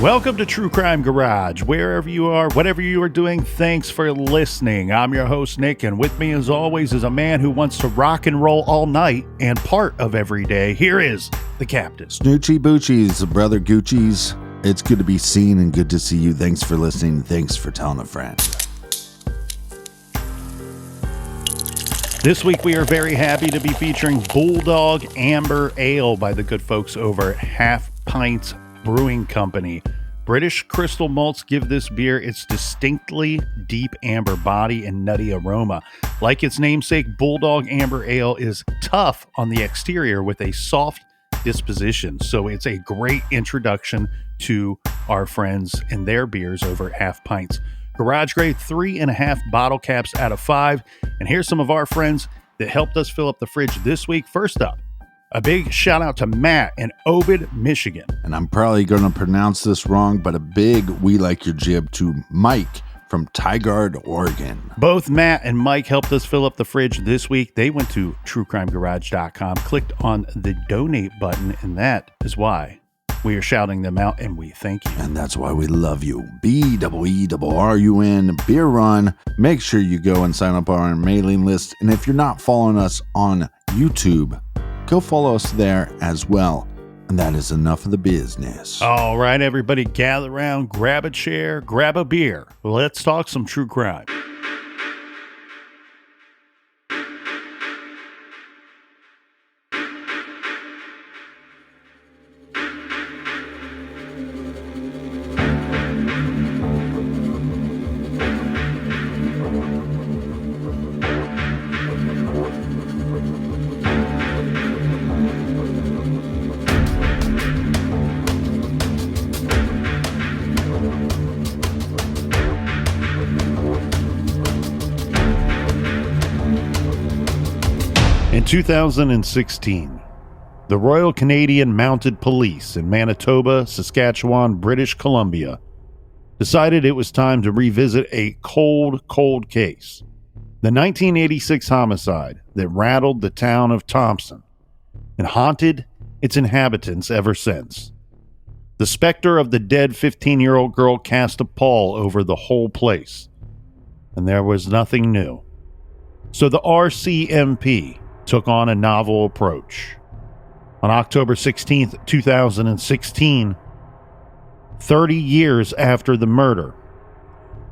Welcome to True Crime Garage. Wherever you are, whatever you are doing, thanks for listening. I'm your host, Nick, and with me as always is a man who wants to rock and roll all night and part of every day. Here is the captain. Snoochie Boochies, brother Gucci's. It's good to be seen and good to see you. Thanks for listening. Thanks for telling a friend. This week we are very happy to be featuring Bulldog Amber Ale by the good folks over at Half Pints Brewing Company. British crystal malts give this beer its distinctly deep amber body and nutty aroma. Like its namesake, Bulldog Amber Ale is tough on the exterior with a soft disposition, so it's a great introduction to our friends and their beers over at Half Pints. Garage grade 3.5 bottle caps out of 5. And here's some of our friends that helped us fill up the fridge this week. First up, a big shout out to Matt in Obed, Michigan. And I'm probably going to pronounce this wrong, but a big we like your jib to Mike from Tigard, Oregon. Both Matt and Mike helped us fill up the fridge this week. They went to truecrimegarage.com, clicked on the donate button, and that is why we are shouting them out, and we thank you. And that's why we love you. BEERUN, Beer Run. Make sure you go and sign up on our mailing list. And if you're not following us on YouTube, go follow us there as well. And that is enough of the business. All right, everybody, gather around, grab a chair, grab a beer. Let's talk some true crime. In 2016, the Royal Canadian Mounted Police in Manitoba, Saskatchewan, British Columbia, decided it was time to revisit a cold case. The 1986 homicide that rattled the town of Thompson and haunted its inhabitants ever since. The specter of the dead 15-year-old girl cast a pall over the whole place, and there was nothing new. So the RCMP took on a novel approach. On October 16th, 2016, 30 years after the murder,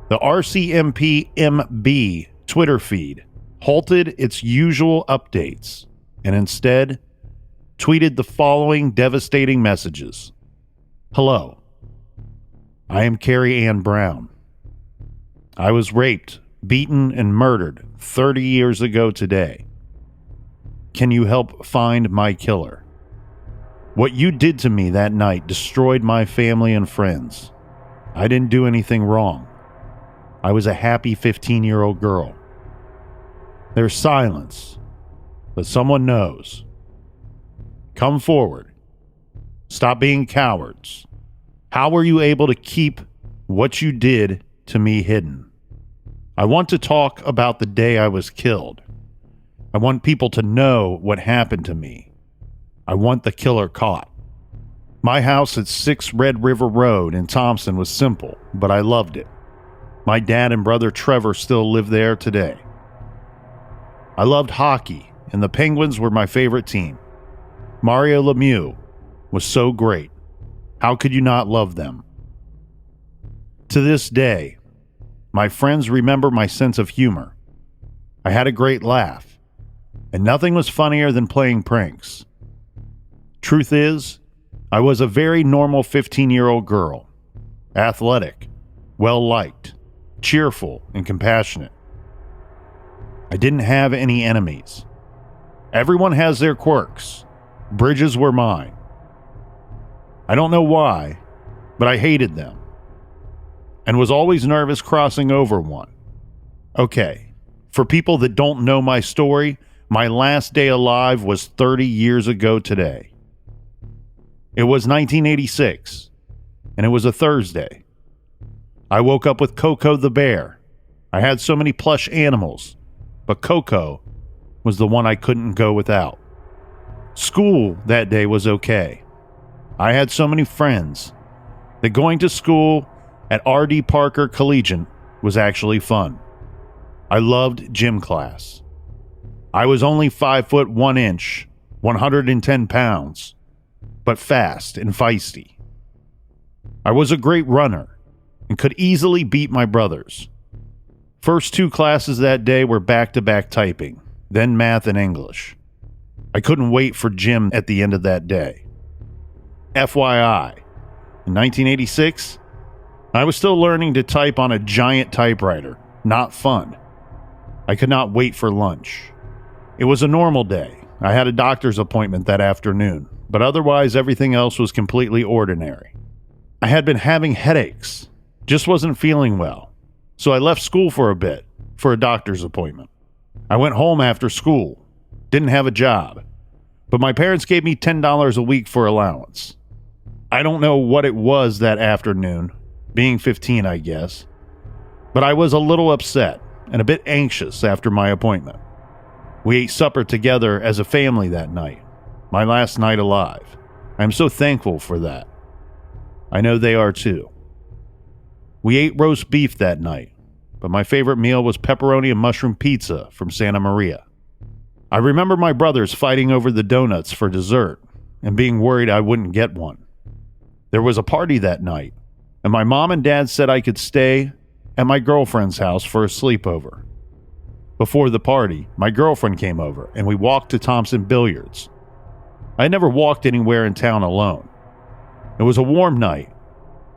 the RCMP-MB Twitter feed halted its usual updates and instead tweeted the following devastating messages. Hello, I am Kerrie Ann Brown. I was raped, beaten, and murdered 30 years ago today. Can you help find my killer? What you did to me that night destroyed my family and friends. I didn't do anything wrong. I was a happy 15-year-old girl. There's silence, but someone knows. Come forward. Stop being cowards. How were you able to keep what you did to me hidden? I want to talk about the day I was killed. I want people to know what happened to me. I want the killer caught. My house at 6 Red River Road in Thompson was simple, but I loved it. My dad and brother Trevor still live there today. I loved hockey, and the Penguins were my favorite team. Mario Lemieux was so great. How could you not love them? To this day, my friends remember my sense of humor. I had a great laugh. And nothing was funnier than playing pranks. Truth is, I was a very normal 15-year-old girl. Athletic, well-liked, cheerful, and compassionate. I didn't have any enemies. Everyone has their quirks. Bridges were mine. I don't know why, but I hated them. And was always nervous crossing over one. Okay, for people that don't know my story, my last day alive was 30 years ago today. It was 1986, and it was a Thursday. I woke up with Coco the bear. I had so many plush animals, but Coco was the one I couldn't go without. School that day was okay. I had so many friends. that going to school at R.D. Parker Collegiate was actually fun. I loved gym class. I was only 5 foot 1 inch, 110 pounds, but fast and feisty. I was a great runner and could easily beat my brothers. First 2 classes that day were back-to-back typing, then math and English. I couldn't wait for gym at the end of that day. FYI, in 1986, I was still learning to type on a giant typewriter. Not fun. I could not wait for lunch. It was a normal day. I had a doctor's appointment that afternoon, but otherwise everything else was completely ordinary. I had been having headaches, just wasn't feeling well, so I left school for a bit for a doctor's appointment. I went home after school, didn't have a job, but my parents gave me $10 a week for allowance. I don't know what it was that afternoon, being 15 I guess, but I was a little upset and a bit anxious after my appointment. We ate supper together as a family that night, my last night alive. I am so thankful for that. I know they are too. We ate roast beef that night, but my favorite meal was pepperoni and mushroom pizza from Santa Maria. I remember my brothers fighting over the donuts for dessert and being worried I wouldn't get one. There was a party that night, and my mom and dad said I could stay at my girlfriend's house for a sleepover. Before the party, my girlfriend came over and we walked to Thompson Billiards. I had never walked anywhere in town alone. It was a warm night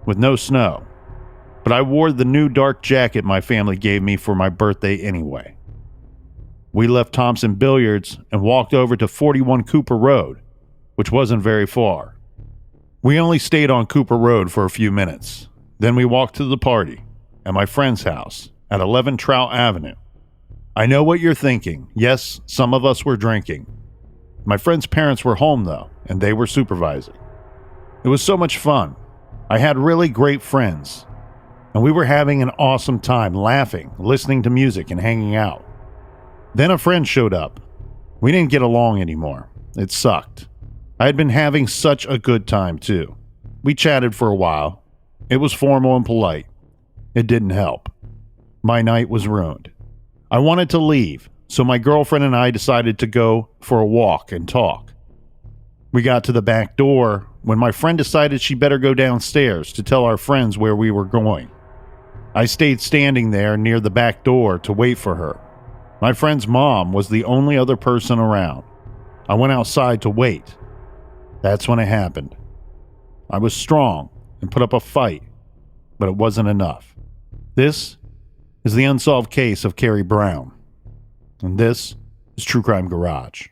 with no snow, but I wore the new dark jacket my family gave me for my birthday anyway. We left Thompson Billiards and walked over to 41 Cooper Road, which wasn't very far. We only stayed on Cooper Road for a few minutes. Then we walked to the party at my friend's house at 11 Trout Avenue. I know what you're thinking. Yes, some of us were drinking. My friend's parents were home though, and they were supervising. It was so much fun. I had really great friends, and we were having an awesome time laughing, listening to music, and hanging out. Then a friend showed up. We didn't get along anymore. It sucked. I had been having such a good time too. We chatted for a while. It was formal and polite. It didn't help. My night was ruined. I wanted to leave, so my girlfriend and I decided to go for a walk and talk. We got to the back door when my friend decided she better go downstairs to tell our friends where we were going. I stayed standing there near the back door to wait for her. My friend's mom was the only other person around. I went outside to wait. That's when it happened. I was strong and put up a fight, but it wasn't enough. This is the unsolved case of Kerrie Brown. And this is True Crime Garage.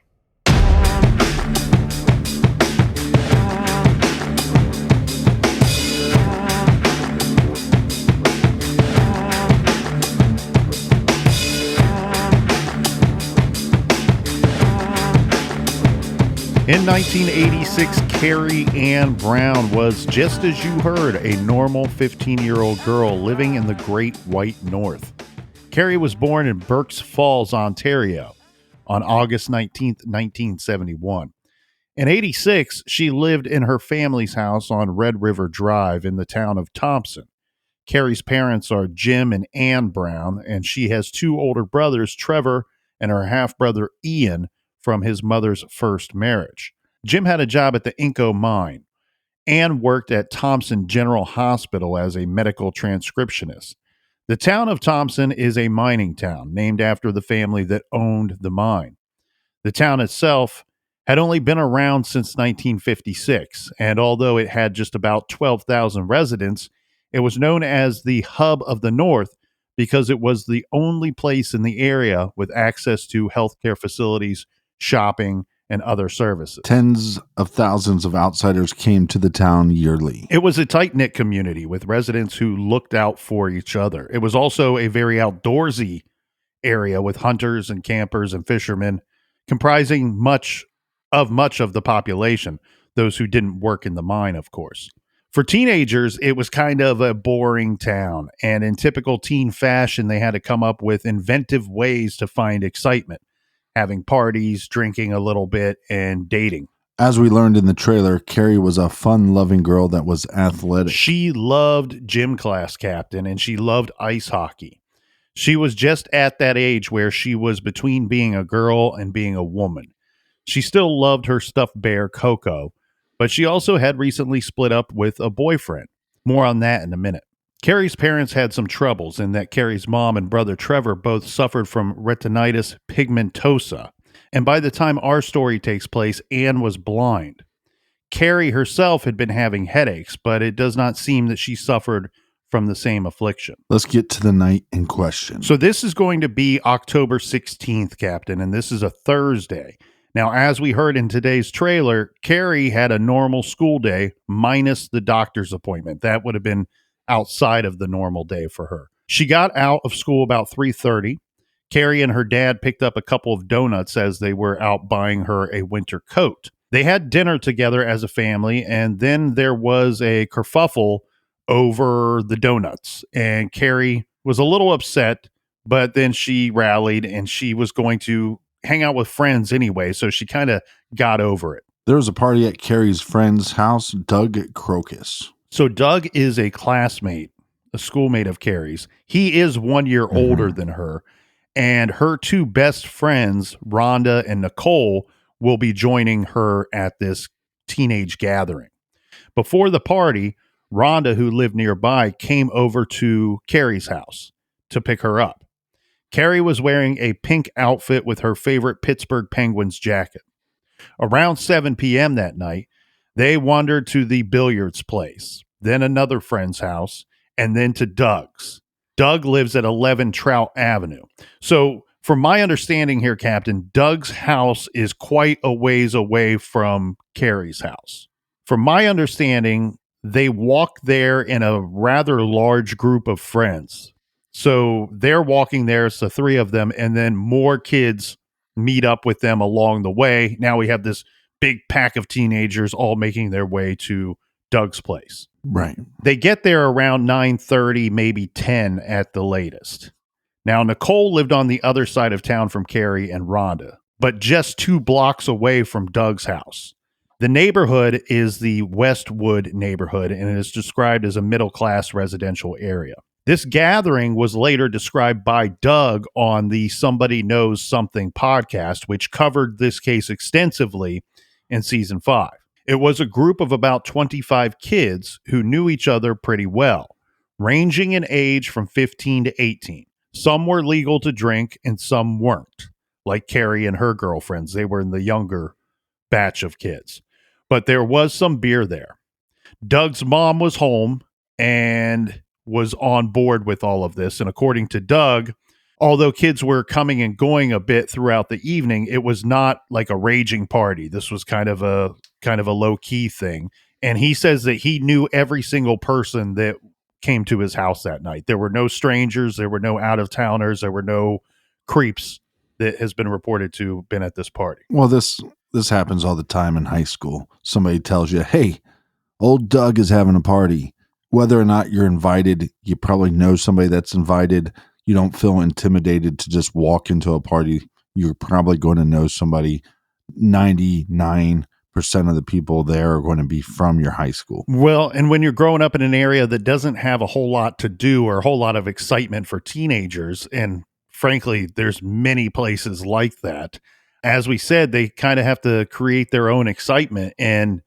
In 1986, Kerrie Ann Brown was, just as you heard, a normal 15-year-old girl living in the Great White North. Kerrie was born in Burk's Falls, Ontario, on August 19, 1971. In 86, she lived in her family's house on Red River Drive in the town of Thompson. Kerrie's parents are Jim and Ann Brown, and she has 2 older brothers, Trevor and her half-brother Ian, from his mother's first marriage. Jim had a job at the Inco mine. Ann worked at Thompson General Hospital as a medical transcriptionist. The town of Thompson is a mining town named after the family that owned the mine. The town itself had only been around since 1956, and although it had just about 12,000 residents, it was known as the hub of the North because it was the only place in the area with access to healthcare facilities, shopping, and other services. Tens of thousands of outsiders came to the town yearly. It was a tight-knit community with residents who looked out for each other. It was also a very outdoorsy area with hunters and campers and fishermen, comprising much of the population, those who didn't work in the mine, of course. For teenagers, it was kind of a boring town, and in typical teen fashion, they had to come up with inventive ways to find excitement, having parties, drinking a little bit, and dating. As we learned in the trailer, Kerry was a fun-loving girl that was athletic. She loved gym class, Captain, and she loved ice hockey. She was just at that age where she was between being a girl and being a woman. She still loved her stuffed bear, Coco, but she also had recently split up with a boyfriend. More on that in a minute. Kerry's parents had some troubles in that Kerry's mom and brother Trevor both suffered from retinitis pigmentosa. And by the time our story takes place, Anne was blind. Kerry herself had been having headaches, but it does not seem that she suffered from the same affliction. Let's get to the night in question. So this is going to be October 16th, Captain, and this is a Thursday. Now, as we heard in today's trailer, Kerry had a normal school day minus the doctor's appointment. That would have been outside of the normal day for her. She got out of school about 3:30. Kerry and her dad picked up a couple of donuts as they were out buying her a winter coat. They had dinner together as a family, and then there was a kerfuffle over the donuts. And Kerry was a little upset, but then she rallied and she was going to hang out with friends anyway, so she kind of got over it. There was a party at Kerry's friend's house, Doug Crocus. So Doug is a classmate, a schoolmate of Kerry's. He is 1 year older than her, and her two best friends, Rhonda and Nicole, will be joining her at this teenage gathering. Before the party, Rhonda, who lived nearby, came over to Kerry's house to pick her up. Kerry was wearing a pink outfit with her favorite Pittsburgh Penguins jacket. Around 7 p.m. that night, they wandered to the billiards place, then another friend's house, and then to Doug's. Doug lives at 11 Trout Avenue. So, from my understanding here, Captain, Doug's house is quite a ways away from Kerry's house. From my understanding, they walk there in a rather large group of friends. So they're walking there, it's the three of them, and then more kids meet up with them along the way. Now we have this big pack of teenagers all making their way to Doug's place. Right. They get there around 9:30, maybe 10 at the latest. Now, Nicole lived on the other side of town from Kerry and Rhonda, but just 2 blocks away from Doug's house. The neighborhood is the Westwood neighborhood, and it is described as a middle-class residential area. This gathering was later described by Doug on the Somebody Knows Something podcast, which covered this case extensively in season 5. It was a group of about 25 kids who knew each other pretty well, ranging in age from 15 to 18. Some were legal to drink and some weren't, like Kerry and her girlfriends. They were in the younger batch of kids. But there was some beer there. Doug's mom was home and was on board with all of this. And according to Doug, although kids were coming and going a bit throughout the evening, it was not like a raging party. This was kind of a low-key thing. And he says that he knew every single person that came to his house that night. There were no strangers, there were no out-of-towners, there were no creeps that has been reported to have been at this party. Well, this happens all the time in high school. Somebody tells you, hey, old Doug is having a party. Whether or not you're invited, you probably know somebody that's invited. You don't feel intimidated to just walk into a party. You're probably going to know somebody. 99% of the people there are going to be from your high school. Well, and when you're growing up in an area that doesn't have a whole lot to do or a whole lot of excitement for teenagers, and frankly, there's many places like that, as we said, they kind of have to create their own excitement. And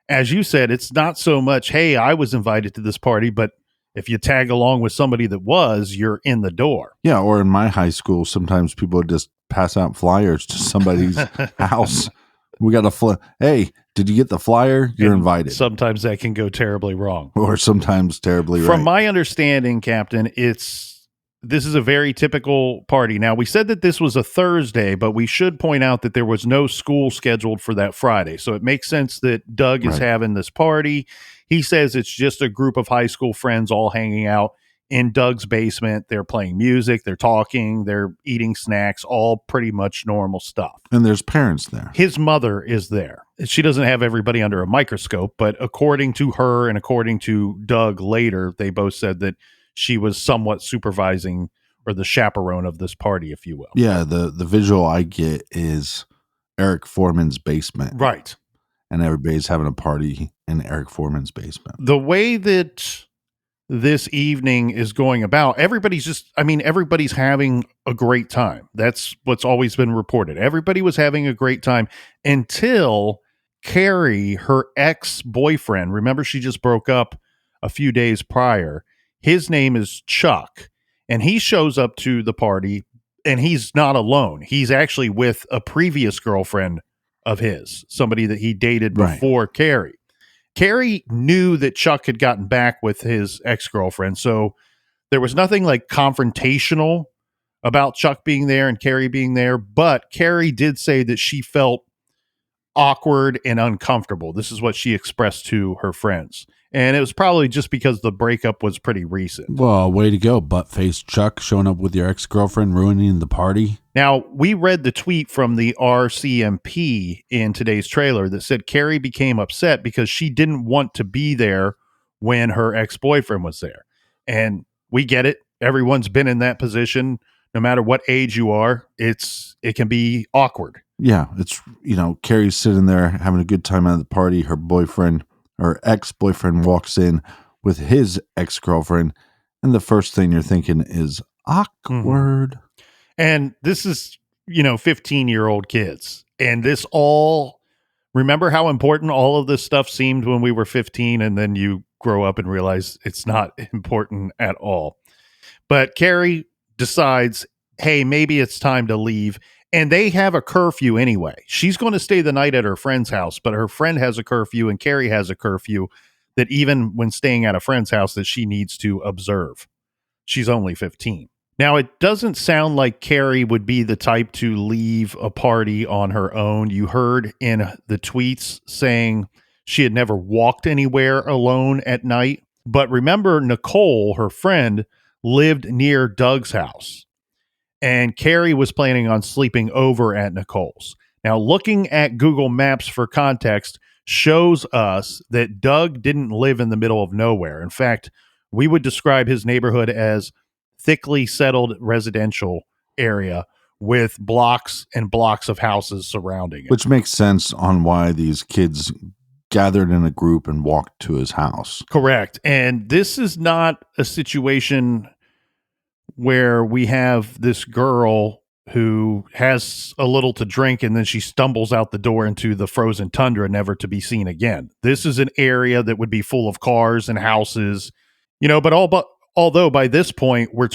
as you said, it's not so much, hey, I was invited to this party, but if you tag along with somebody that was, you're in the door. Yeah, or in my high school, sometimes people would just pass out flyers to somebody's house. We got a hey, did you get the flyer? You're invited. Sometimes that can go terribly wrong. Or sometimes terribly right. From my understanding, Captain, this is a very typical party. Now, we said that this was a Thursday, but we should point out that there was no school scheduled for that Friday. So it makes sense that Doug is having this party. He says it's just a group of high school friends all hanging out in Doug's basement. They're playing music, they're talking, they're eating snacks, all pretty much normal stuff. And there's parents there. His mother is there. She doesn't have everybody under a microscope, but according to her and according to Doug later, they both said that she was somewhat supervising or the chaperone of this party, if you will. Yeah, the visual I get is Eric Foreman's basement. Right. and everybody's having a party in Eric Foreman's basement. The way that this evening is going about, everybody's having a great time. That's what's always been reported. Everybody was having a great time until Kerry, her ex-boyfriend, remember she just broke up a few days prior. His name is Chuck, and he shows up to the party, and he's not alone. He's actually with a previous girlfriend of his, somebody that he dated before Kerry. Kerry knew that Chuck had gotten back with his ex-girlfriend, so there was nothing like confrontational about Chuck being there and Kerry being there, but Kerry did say that she felt awkward and uncomfortable. This is what she expressed to her friends. And it was probably just because the breakup was pretty recent. Well, way to go, butt-faced Chuck, showing up with your ex-girlfriend, ruining the party. Now, we read the tweet from the RCMP in today's trailer that said Kerry became upset because she didn't want to be there when her ex-boyfriend was there. And we get it. Everyone's been in that position. No matter what age you are, it can be awkward. Yeah, it's, Kerry's sitting there having a good time at the party. Her ex-boyfriend walks in with his ex-girlfriend, and the first thing you're thinking is awkward. Mm-hmm. And this is, 15-year-old kids. And remember how important all of this stuff seemed when we were 15, and then you grow up and realize it's not important at all. But Kerry decides, hey, maybe it's time to leave. And they have a curfew anyway. She's going to stay the night at her friend's house, but her friend has a curfew and Kerry has a curfew that even when staying at a friend's house that she needs to observe. She's only 15. Now, it doesn't sound like Kerry would be the type to leave a party on her own. You heard in the tweets saying she had never walked anywhere alone at night. But remember, Nicole, her friend, lived near Doug's house. And Kerry was planning on sleeping over at Nicole's. Now, looking at Google Maps for context shows us that Doug didn't live in the middle of nowhere. In fact, we would describe his neighborhood as thickly settled residential area with blocks and blocks of houses surrounding it. Which makes sense on why these kids gathered in a group and walked to his house. Correct. And this is not a situation where we have this girl who has a little to drink and then she stumbles out the door into the frozen tundra, never to be seen again. This is an area that would be full of cars and houses, but although by this point we're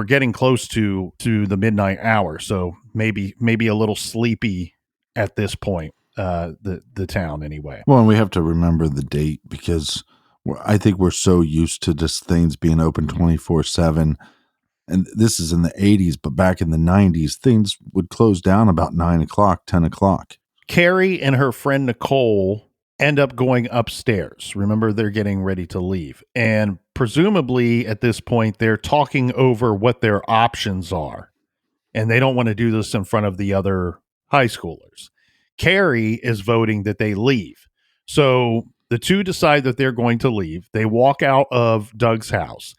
getting close to the midnight hour. So maybe a little sleepy at this point, the town anyway. Well, and we have to remember the date because I think we're so used to just things being open 24/7. And this is in the 80s, but back in the 90s, things would close down about 9 o'clock, 10 o'clock. Kerry and her friend Nicole end up going upstairs. Remember, they're getting ready to leave. And presumably at this point, they're talking over what their options are. And they don't want to do this in front of the other high schoolers. Kerry is voting that they leave. So the two decide that they're going to leave. They walk out of Doug's house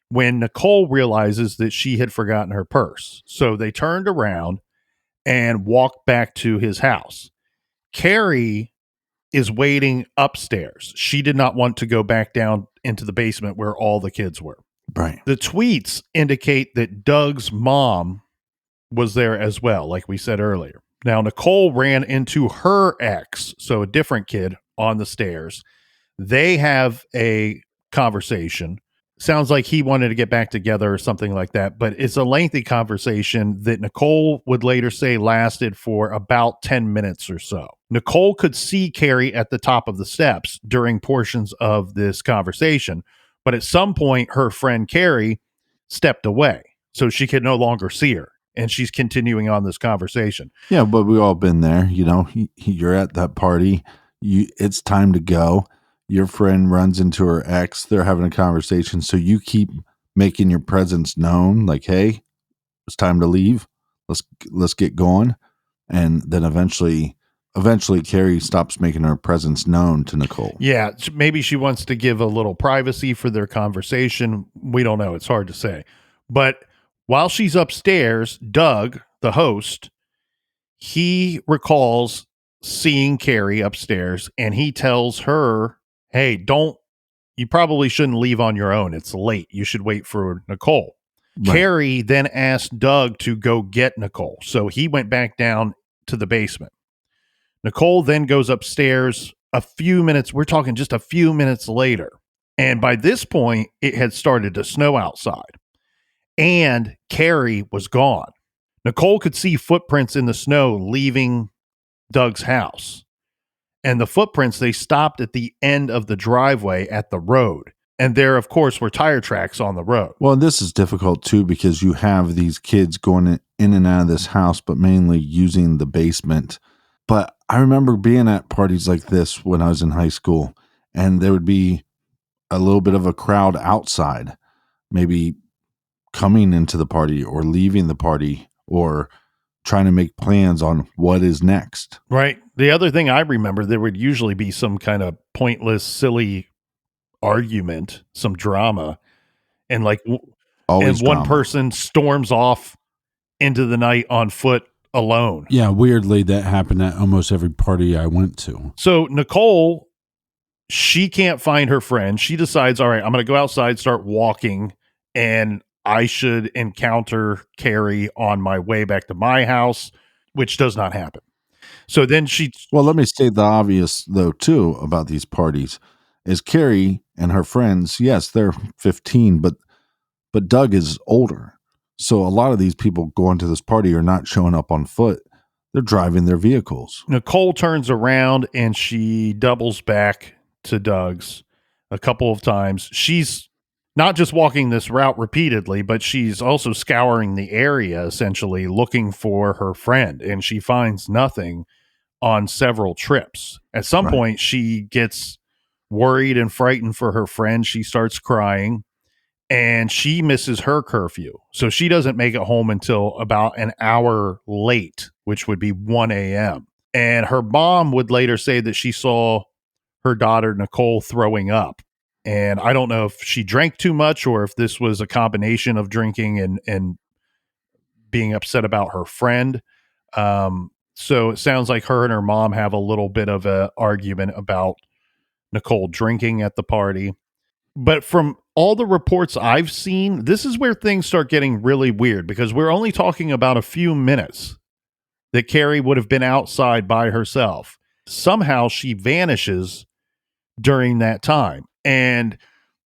when Nicole realizes that she had forgotten her purse. So they turned around and walked back to his house. Kerry is waiting upstairs. She did not want to go back down into the basement where all the kids were. Right. The tweets indicate that Doug's mom was there as well, like we said earlier. Now, Nicole ran into her ex, so a different kid, on the stairs. They have a conversation. Sounds like he wanted to get back together or something like that, but it's a lengthy conversation that Nicole would later say lasted for about 10 minutes or so. Nicole could see Kerry at the top of the steps during portions of this conversation, but at some point her friend Kerry stepped away so she could no longer see her, and she's continuing on this conversation. Yeah, but we've all been there. You're at that party. It's time to go. Your friend runs into her ex. They're having a conversation. So you keep making your presence known. Like, hey, it's time to leave. Let's get going. And then eventually Kerry stops making her presence known to Nicole. Yeah, maybe she wants to give a little privacy for their conversation. We don't know. It's hard to say. But while she's upstairs, Doug, the host, he recalls seeing Kerry upstairs, and he tells her, hey, you probably shouldn't leave on your own. It's late. You should wait for Nicole. Right. Kerry then asked Doug to go get Nicole. So he went back down to the basement. Nicole then goes upstairs a few minutes. We're talking just a few minutes later. And by this point, it had started to snow outside. And Kerry was gone. Nicole could see footprints in the snow leaving Doug's house. And the footprints, they stopped at the end of the driveway at the road. And there, of course, were tire tracks on the road. Well, this is difficult, too, because you have these kids going in and out of this house, but mainly using the basement. But I remember being at parties like this when I was in high school, and there would be a little bit of a crowd outside, maybe coming into the party or leaving the party or trying to make plans on what is next. Right. The other thing I remember, there would usually be some kind of pointless, silly argument, some drama, and like Always and one drama. person storms off into the night on foot alone. Yeah, weirdly, that happened at almost every party I went to. So Nicole, she can't find her friend. She decides, all right, I'm going to go outside, start walking, and I should encounter Kerry on my way back to my house, which does not happen. So then Well, let me state the obvious, though, too, about these parties, is Kerry and her friends, yes, they're 15, but Doug is older. So a lot of these people going to this party are not showing up on foot. They're driving their vehicles. Nicole turns around and she doubles back to Doug's a couple of times. She's not just walking this route repeatedly, but she's also scouring the area, essentially looking for her friend, and she finds nothing on several trips. At some point, she gets worried and frightened for her friend. She starts crying, and she misses her curfew. So she doesn't make it home until about an hour late, which would be 1 a.m. And her mom would later say that she saw her daughter, Nicole, throwing up. And I don't know if she drank too much or if this was a combination of drinking and being upset about her friend. So it sounds like her and her mom have a little bit of an argument about Nicole drinking at the party. But from all the reports I've seen, this is where things start getting really weird, because we're only talking about a few minutes that Kerry would have been outside by herself. Somehow she vanishes during that time. And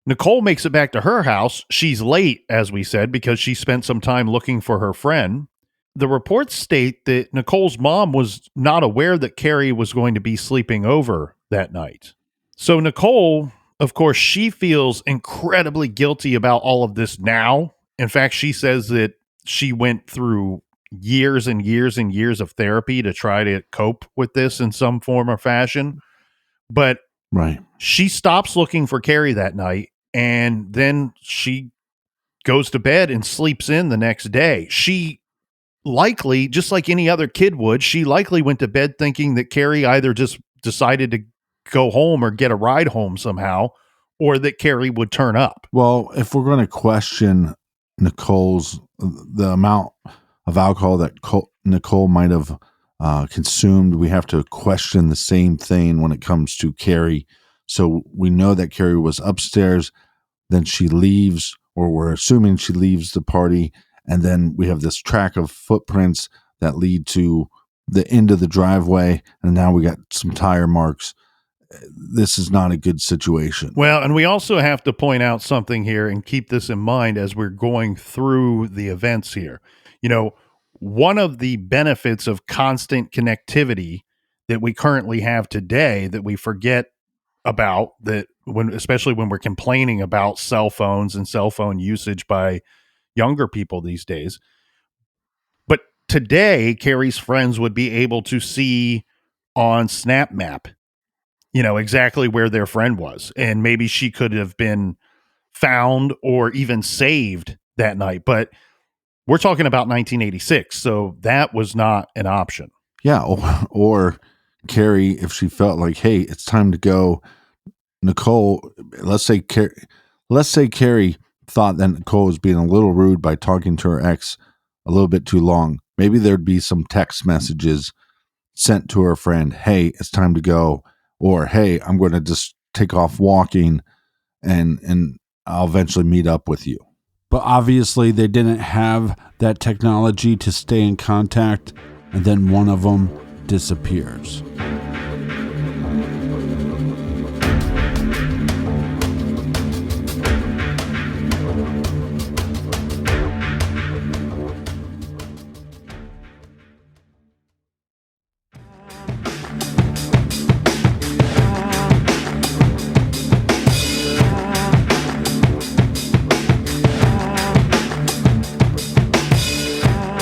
Nicole makes it back to her house. She's late, as we said, because she spent some time looking for her friend. The reports state that Nicole's mom was not aware that Kerry was going to be sleeping over that night. So Nicole, of course, she feels incredibly guilty about all of this now. In fact, she says that she went through years and years and years of therapy to try to cope with this in some form or fashion. But she stops looking for Kerry that night, and then she goes to bed and sleeps in the next day. She likely, just like any other kid would, she likely went to bed thinking that Kerry either just decided to go home or get a ride home somehow, or that Kerry would turn up. Well, if we're going to question the amount of alcohol that Nicole might have consumed, we have to question the same thing when it comes to Kerry. So we know that Kerry was upstairs, then she leaves, or we're assuming she leaves the party, and then we have this track of footprints that lead to the end of the driveway, and now we got some tire marks. This is not a good situation. Well, and we also have to point out something here and keep this in mind as we're going through the events here. You know, one of the benefits of constant connectivity that we currently have today that we forget about, that especially when we're complaining about cell phones and cell phone usage by younger people these days. But today, Kerry's friends would be able to see on Snap Map, exactly where their friend was. And maybe she could have been found or even saved that night. But we're talking about 1986. So that was not an option. Yeah. Or Kerry, if she felt like, hey, it's time to go, Nicole, let's say Kerry thought that Nicole was being a little rude by talking to her ex a little bit too long. Maybe there'd be some text messages sent to her friend, hey, it's time to go, or hey, I'm going to just take off walking and I'll eventually meet up with you. But obviously, they didn't have that technology to stay in contact, and then one of them disappears.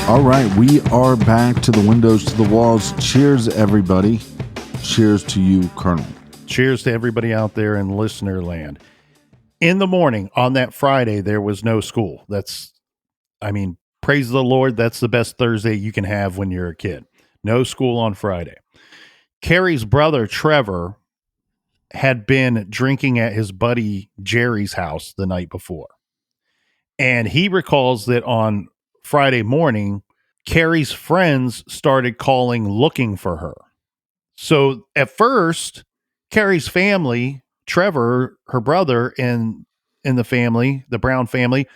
All right, we are back to the windows to the walls. Cheers, everybody. Cheers to you, Colonel. Cheers to everybody out there in listener land. In the morning on that Friday, there was no school. Praise the Lord. That's the best Thursday you can have when you're a kid. No school on Friday. Kerry's brother, Trevor, had been drinking at his buddy Jerry's house the night before. And he recalls that on Friday morning, Kerry's friends started calling looking for her. So at first, Kerry's family, Trevor, her brother, and in the family, the Brown family,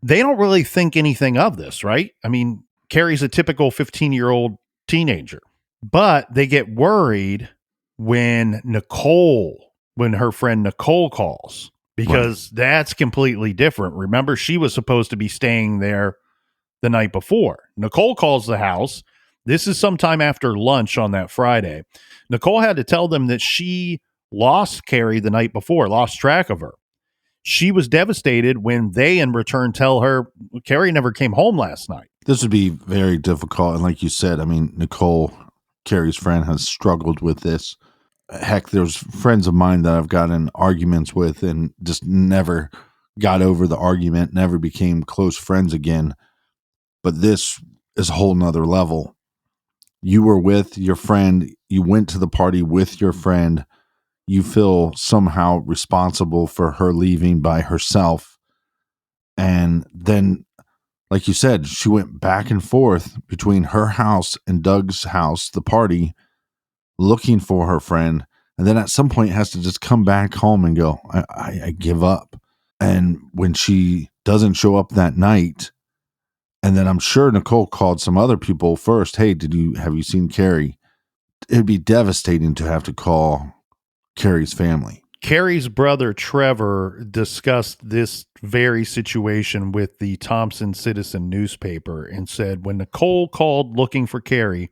they don't really think anything of this, right? I mean, Kerry's a typical 15-year-old teenager, but they get worried when her friend Nicole calls, because that's completely different. Remember, she was supposed to be staying there the night before. Nicole calls the house. This is sometime after lunch on that Friday. Nicole had to tell them that she lost Kerry the night before, lost track of her. She was devastated when they in return tell her Kerry never came home last night. This would be very difficult. And like you said, I mean, Nicole, Kerry's friend, has struggled with this. Heck, there's friends of mine that I've gotten arguments with and just never got over the argument, never became close friends again. But this is a whole nother level. You were with your friend. You went to the party with your friend. You feel somehow responsible for her leaving by herself. And then, like you said, she went back and forth between her house and Doug's house, the party, looking for her friend. And then at some point has to just come back home and go, I give up. And when she doesn't show up that night, and then I'm sure Nicole called some other people first. Hey, have you seen Kerry? It'd be devastating to have to call Kerry's family. Kerry's brother, Trevor, discussed this very situation with the Thompson Citizen newspaper and said when Nicole called looking for Kerry,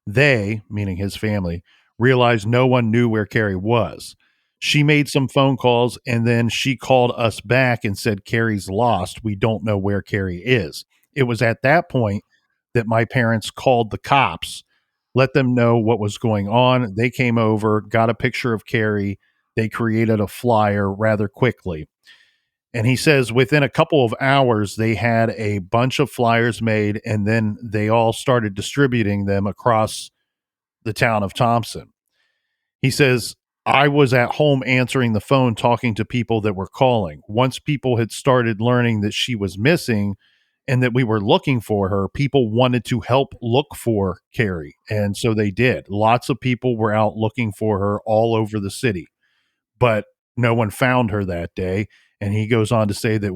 they, meaning his family, realized no one knew where Kerry was. She made some phone calls and then she called us back and said, Kerry's lost. We don't know where Kerry is. It was at that point that my parents called the cops, let them know what was going on. They came over, got a picture of Kerry. They created a flyer rather quickly. And he says within a couple of hours, they had a bunch of flyers made, and then they all started distributing them across the town of Thompson. He says, I was at home answering the phone, talking to people that were calling. Once people had started learning that she was missing and that we were looking for her, people wanted to help look for Kerry. And so they did. Lots of people were out looking for her all over the city, but no one found her that day. And he goes on to say that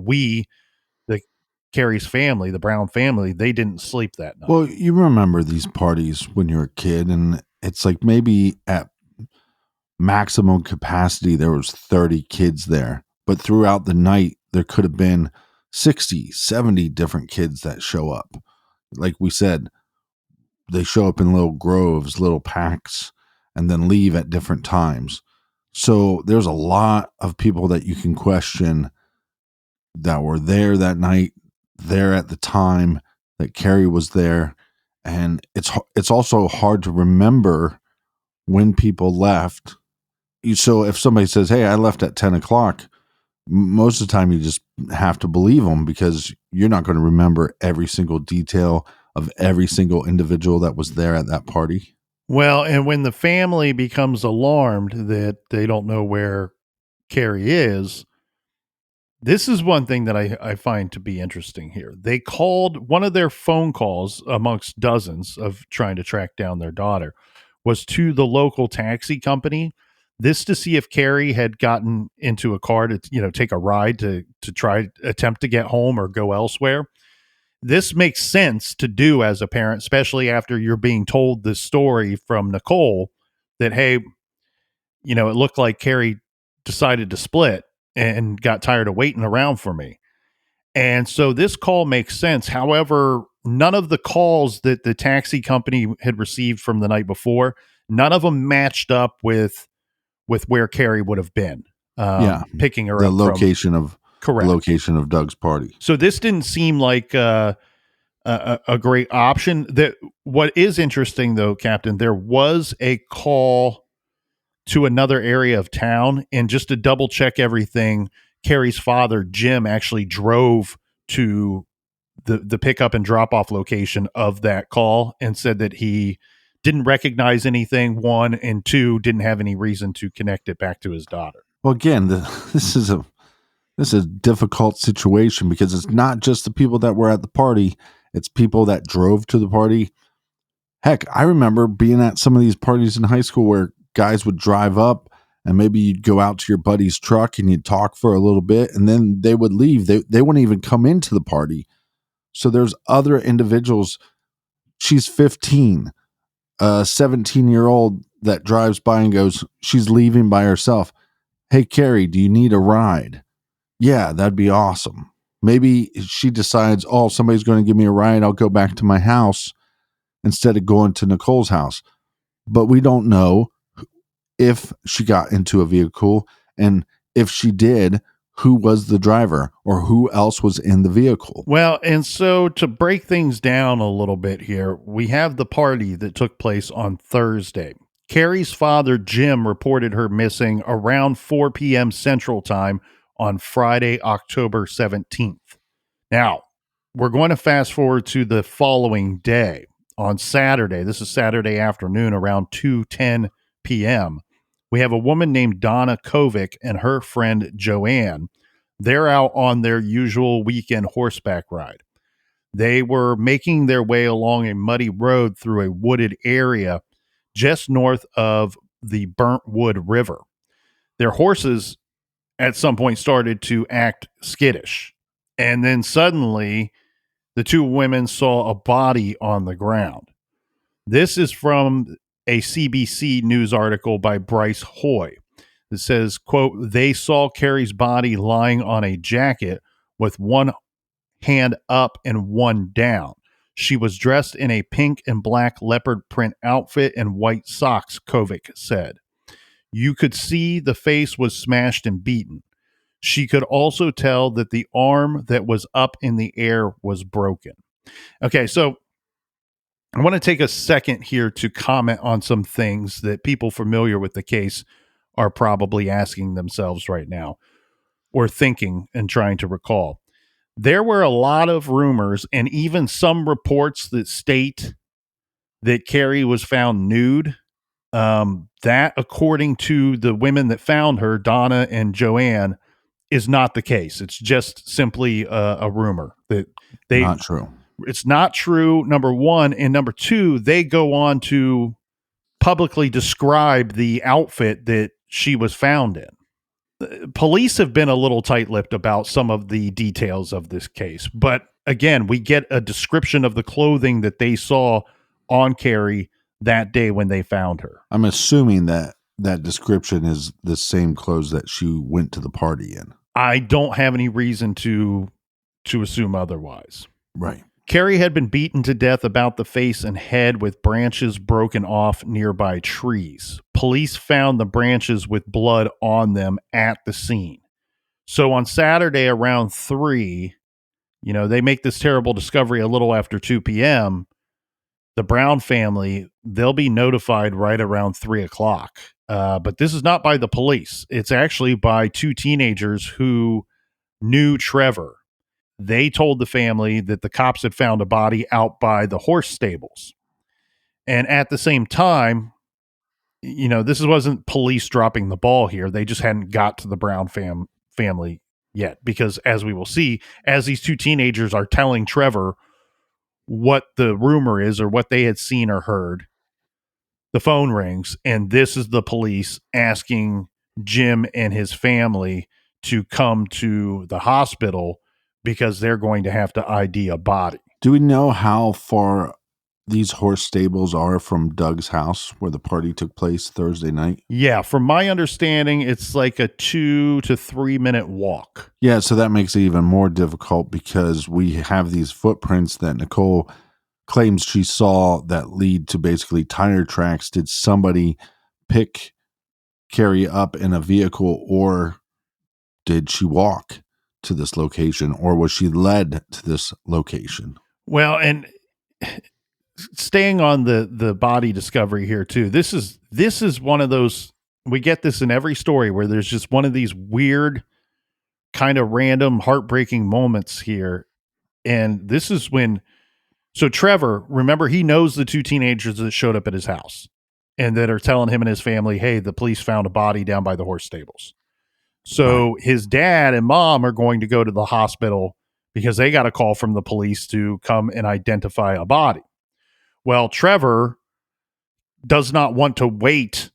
the Kerry's family, the Brown family, they didn't sleep that night. Well, you remember these parties when you were a kid, and it's like maybe at maximum capacity, there was 30 kids there. But throughout the night, there could have been 60, 70 different kids that show up. Like we said, they show up in little groves, little packs, and then leave at different times. So there's a lot of people that you can question that were there that night, there at the time that Kerry was there. And it's also hard to remember when people left. So if somebody says, hey, I left at 10 o'clock, most of the time you just have to believe them because you're not going to remember every single detail of every single individual that was there at that party. Well, and when the family becomes alarmed that they don't know where Kerry is, This is one thing that I find to be interesting here. They called one of their phone calls amongst dozens of trying to track down their daughter was to the local taxi company. This to see if Kerry had gotten into a car to, take a ride to try attempt to get home or go elsewhere. This makes sense to do as a parent, especially after you're being told this story from Nicole that, hey, it looked like Kerry decided to split and got tired of waiting around for me. And so this call makes sense. However, none of the calls that the taxi company had received from the night before, none of them matched up with where Kerry would have been. Picking her the up location of correct location of Doug's party. So this didn't seem like a great option. That what is interesting though, Captain, there was a call to another area of town, and just to double check everything, Kerry's father, Jim, actually drove to the pickup and drop off location of that call and said that he didn't recognize anything, one, and two, didn't have any reason to connect it back to his daughter. Well, again, this is a difficult situation because it's not just the people that were at the party, it's people that drove to the party. Heck, I remember being at some of these parties in high school where guys would drive up and maybe you'd go out to your buddy's truck and you'd talk for a little bit and then they would leave. They wouldn't even come into the party. So there's other individuals. She's 15, a 17-year-old that drives by and goes, she's leaving by herself. Hey, Kerry, do you need a ride? Yeah, that'd be awesome. Maybe she decides, oh, somebody's going to give me a ride. I'll go back to my house instead of going to Nicole's house. But we don't know if she got into a vehicle, and if she did, who was the driver or who else was in the vehicle. Well, and so to break things down a little bit here, we have the party that took place on Thursday. Kerry's father, Jim, reported her missing around 4 p.m. Central Time on Friday, October 17th. Now, we're going to fast forward to the following day. On Saturday, this is Saturday afternoon, around 2:10 p.m., we have a woman named Donna Kovic and her friend Joanne. They're out on their usual weekend horseback ride. They were making their way along a muddy road through a wooded area just north of the Burnt Wood River. Their horses at some point started to act skittish. And then suddenly the two women saw a body on the ground. This is from a CBC News article by Bryce Hoy. It says, quote, they saw Kerry's body lying on a jacket with one hand up and one down. She was dressed in a pink and black leopard print outfit and white socks, Kovic said. You could see the face was smashed and beaten. She could also tell that the arm that was up in the air was broken. Okay, so I want to take a second here to comment on some things that people familiar with the case are probably asking themselves right now or thinking and trying to recall. There were a lot of rumors and even some reports that state that Kerry was found nude. That, according to the women that found her, Donna and Joanne, is not the case. It's just simply a rumor that Not true. It's not true, number one. And number two, they go on to publicly describe the outfit that she was found in. Police have been a little tight-lipped about some of the details of this case. But again, we get a description of the clothing that they saw on Kerry that day when they found her. I'm assuming that description is the same clothes that she went to the party in. I don't have any reason to assume otherwise. Right. Kerry had been beaten to death about the face and head with branches broken off nearby trees. Police found the branches with blood on them at the scene. So on Saturday around 3, they make this terrible discovery a little after 2 p.m. The Brown family, they'll be notified right around 3 o'clock. But this is not by the police. It's actually by two teenagers who knew Trevor. They told the family that the cops had found a body out by the horse stables. And at the same time, this wasn't police dropping the ball here. They just hadn't got to the Brown family yet, because as we will see, as these two teenagers are telling Trevor what the rumor is or what they had seen or heard, the phone rings, and this is the police asking Jim and his family to come to the hospital because they're going to have to ID a body. Do we know how far these horse stables are from Doug's house where the party took place Thursday night? Yeah, from my understanding, it's like a 2 to 3 minute walk. Yeah, so that makes it even more difficult because we have these footprints that Nicole claims she saw that lead to basically tire tracks. Did somebody pick Kerrie up in a vehicle, or did she walk to this location, or was she led to this location? Well, and staying on the body discovery here too. This is one of those, we get this in every story where there's just one of these weird kind of random heartbreaking moments here. And this is when, so Trevor, remember, he knows the two teenagers that showed up at his house and that are telling him and his family, hey, the police found a body down by the horse stables. So his dad and mom are going to go to the hospital because they got a call from the police to come and identify a body. Well, Trevor does not want to wait.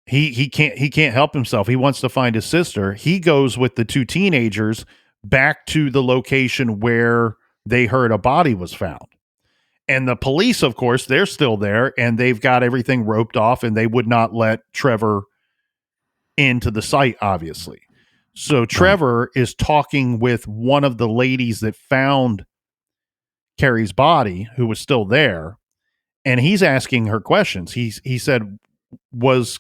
He can't help himself. He wants to find his sister. He goes with the two teenagers back to the location where they heard a body was found. And the police, of course, they're still there and they've got everything roped off and they would not let Trevor into the site, obviously. So Trevor is talking with one of the ladies that found Kerrie's body, who was still there, and he's asking her questions. He said, was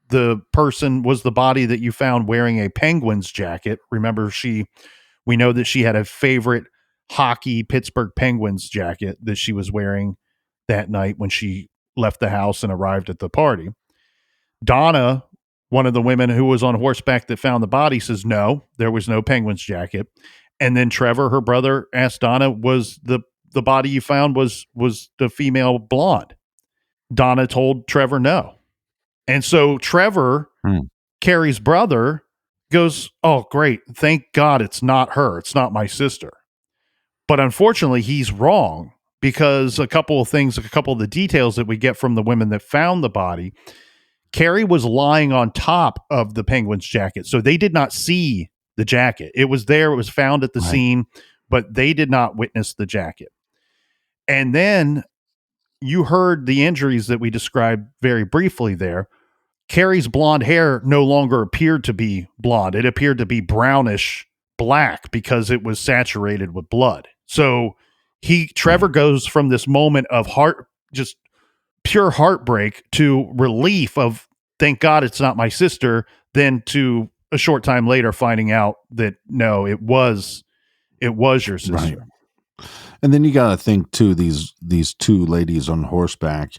the body that you found wearing a Penguins jacket? Remember, we know that she had a favorite hockey Pittsburgh Penguins jacket that she was wearing that night when she left the house and arrived at the party. Donna, one of the women who was on horseback that found the body, says, no, there was no Penguins jacket. And then Trevor, her brother, asked Donna, was the body you found was the female blonde? Donna told Trevor no. And so Trevor, Kerrie's brother, goes, oh, great. Thank God it's not her. It's not my sister. But unfortunately, he's wrong, because a couple of the details that we get from the women that found the body, Kerrie was lying on top of the Penguins jacket. So they did not see the jacket. It was there. It was found at the scene, but they did not witness the jacket. And then you heard the injuries that we described very briefly there. Kerrie's blonde hair no longer appeared to be blonde. It appeared to be brownish black because it was saturated with blood. So Trevor goes from this moment of just pure heartbreak to relief of, thank God it's not my sister, then to a short time later finding out that no, it was your sister. Right. And then you got to think too, these two ladies on horseback,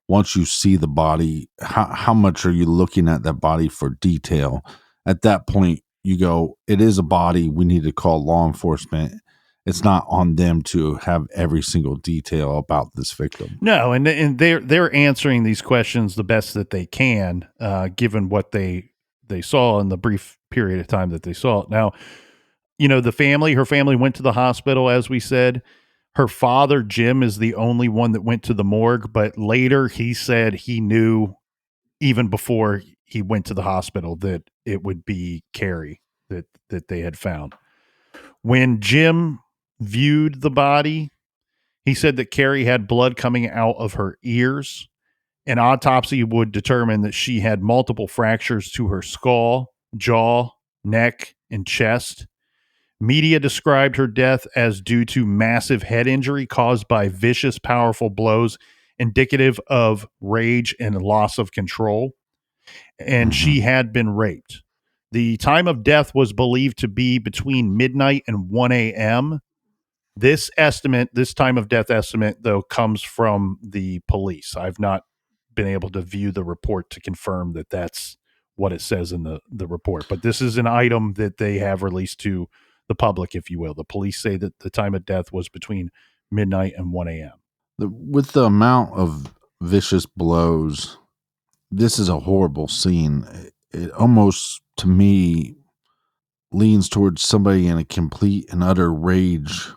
once you see the body, how much are you looking at that body for detail? At that point, you go, it is a body. We need to call law enforcement. It's not on them to have every single detail about this victim. No, and they're answering these questions the best that they can, given what they saw in the brief period of time that they saw it. Now, her family went to the hospital, as we said. Her father, Jim, is the only one that went to the morgue, but later he said he knew, even before he went to the hospital, that it would be Kerrie that they had found. When Jim viewed the body, he said that Kerrie had blood coming out of her ears. An autopsy would determine that she had multiple fractures to her skull, jaw, neck, and chest. Media described her death as due to massive head injury caused by vicious, powerful blows, indicative of rage and loss of control. And she had been raped. The time of death was believed to be between midnight and 1 a.m. This time of death estimate, though, comes from the police. I've not been able to view the report to confirm that that's what it says in the report. But this is an item that they have released to the public, if you will. The police say that the time of death was between midnight and 1 a.m. With the amount of vicious blows, this is a horrible scene. It almost, to me, leans towards somebody in a complete and utter rage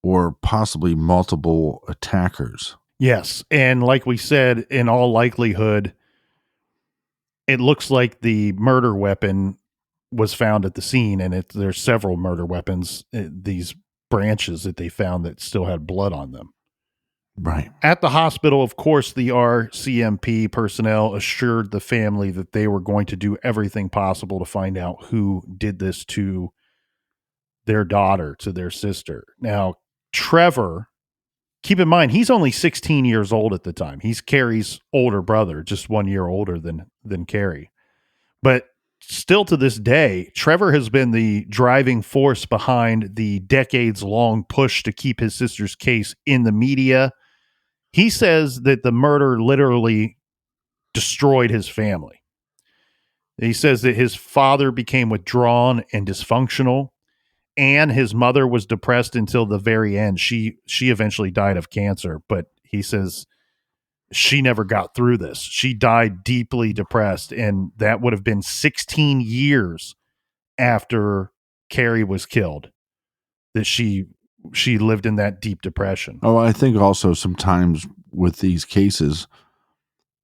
or possibly multiple attackers. Yes. And like we said, in all likelihood, it looks like the murder weapon was found at the scene, and there's several murder weapons, these branches that they found that still had blood on them. Right. At the hospital, of course, the RCMP personnel assured the family that they were going to do everything possible to find out who did this to their daughter, to their sister. Now, Trevor, keep in mind, he's only 16 years old at the time. He's Kerry's older brother, just 1 year older than Kerry. But still to this day, Trevor has been the driving force behind the decades-long push to keep his sister's case in the media. He says that the murder literally destroyed his family. He says that his father became withdrawn and dysfunctional, and his mother was depressed until the very end. She eventually died of cancer, but he says she never got through this. She died deeply depressed, and that would have been 16 years after Kerry was killed that she lived in that deep depression. Oh, I think also sometimes with these cases,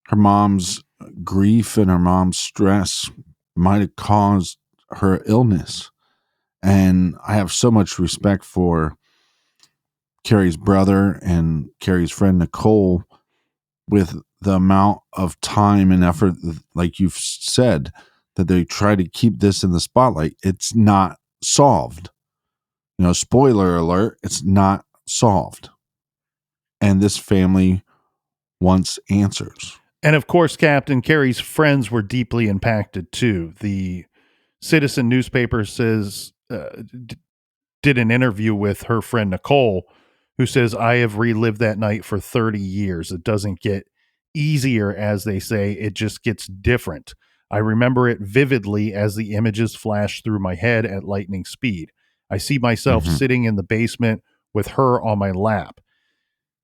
her mom's grief and her mom's stress might have caused her illness. And I have so much respect for Kerry's brother and Kerry's friend Nicole with the amount of time and effort, like you've said, that they try to keep this in the spotlight. It's not solved. Spoiler alert, it's not solved. And this family wants answers. And of course, Captain, Kerry's friends were deeply impacted too. The Citizen newspaper says, did an interview with her friend Nicole, who says, I have relived that night for 30 years. It doesn't get easier, as they say. It just gets different. I remember it vividly as the images flash through my head at lightning speed. I see myself sitting in the basement with her on my lap,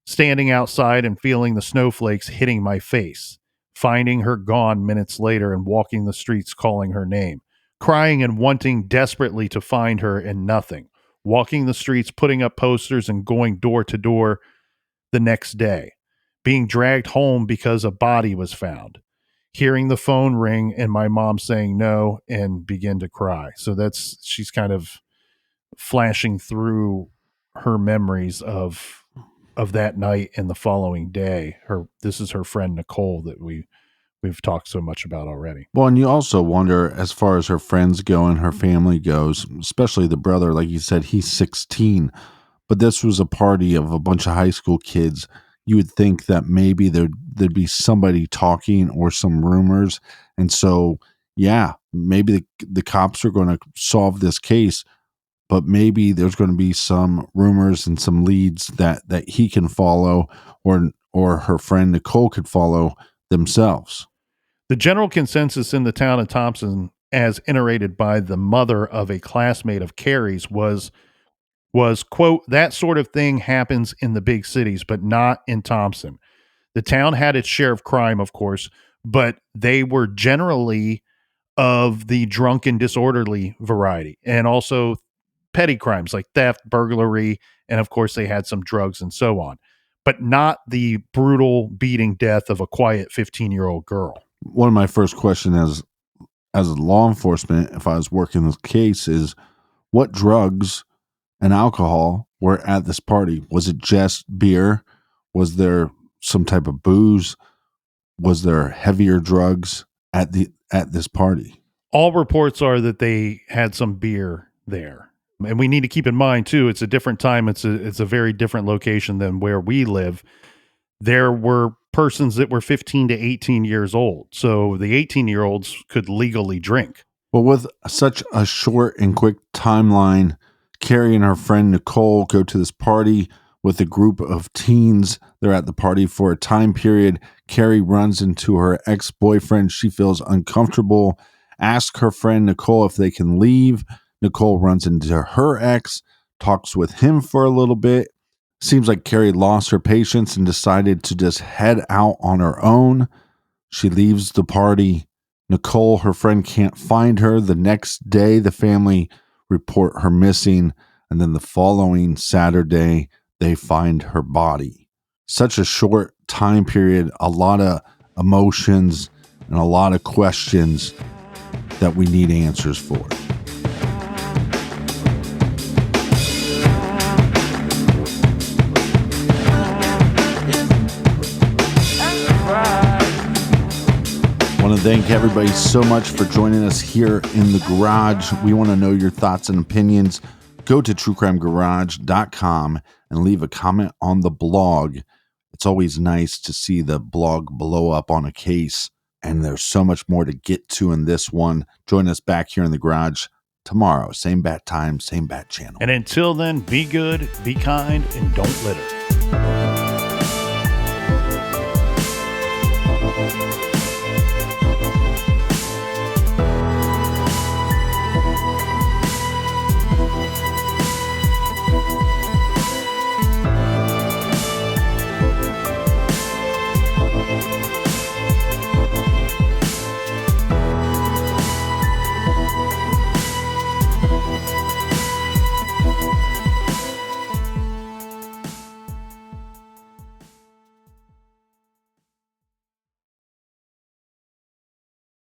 standing outside and feeling the snowflakes hitting my face, finding her gone minutes later and walking the streets calling her name, crying and wanting desperately to find her and nothing, walking the streets, putting up posters and going door to door the next day, being dragged home because a body was found, hearing the phone ring and my mom saying no and begin to cry. So she's kind of flashing through her memories of that night and the following day. This is her friend Nicole that we've talked so much about already. Well, and you also wonder, as far as her friends go and her family goes, especially the brother, like you said, he's 16, but this was a party of a bunch of high school kids. You would think that maybe there'd be somebody talking or some rumors. And so, yeah, maybe the cops are going to solve this case, but maybe there's going to be some rumors and some leads that he can follow or her friend Nicole could follow themselves. The general consensus in the town of Thompson, as iterated by the mother of a classmate of Kerry's, was, quote, that sort of thing happens in the big cities, but not in Thompson. The town had its share of crime, of course, but they were generally of the drunken, disorderly variety, and also petty crimes like theft, burglary, and of course they had some drugs and so on, but not the brutal beating death of a quiet 15-year-old girl. One of my first questions as a law enforcement, if I was working this case, is what drugs and alcohol were at this party? Was it just beer? Was there some type of booze? Was there heavier drugs at this party? All reports are that they had some beer there. And we need to keep in mind too, it's a different time. It's a very different location than where we live. There were persons that were 15 to 18 years old. So the 18-year-olds could legally drink. Well, with such a short and quick timeline, Kerry and her friend Nicole go to this party with a group of teens. They're at the party for a time period. Kerry runs into her ex-boyfriend. She feels uncomfortable. Asks her friend Nicole if they can leave. Nicole runs into her ex, talks with him for a little bit. Seems like Kerry lost her patience and decided to just head out on her own. She leaves the party, Nicole, her friend, can't find her. The next day, the family report her missing. And then the following Saturday, they find her body. Such a short time period, a lot of emotions and a lot of questions that we need answers for. I want to thank everybody so much for joining us here in the garage. We want to know your thoughts and opinions. Go to truecrimegarage.com and leave a comment on the blog. It's always nice to see the blog blow up on a case, and there's so much more to get to in this one. Join us back here in the garage tomorrow. Same bat time, same bat channel. And until then, be good, be kind, and don't litter.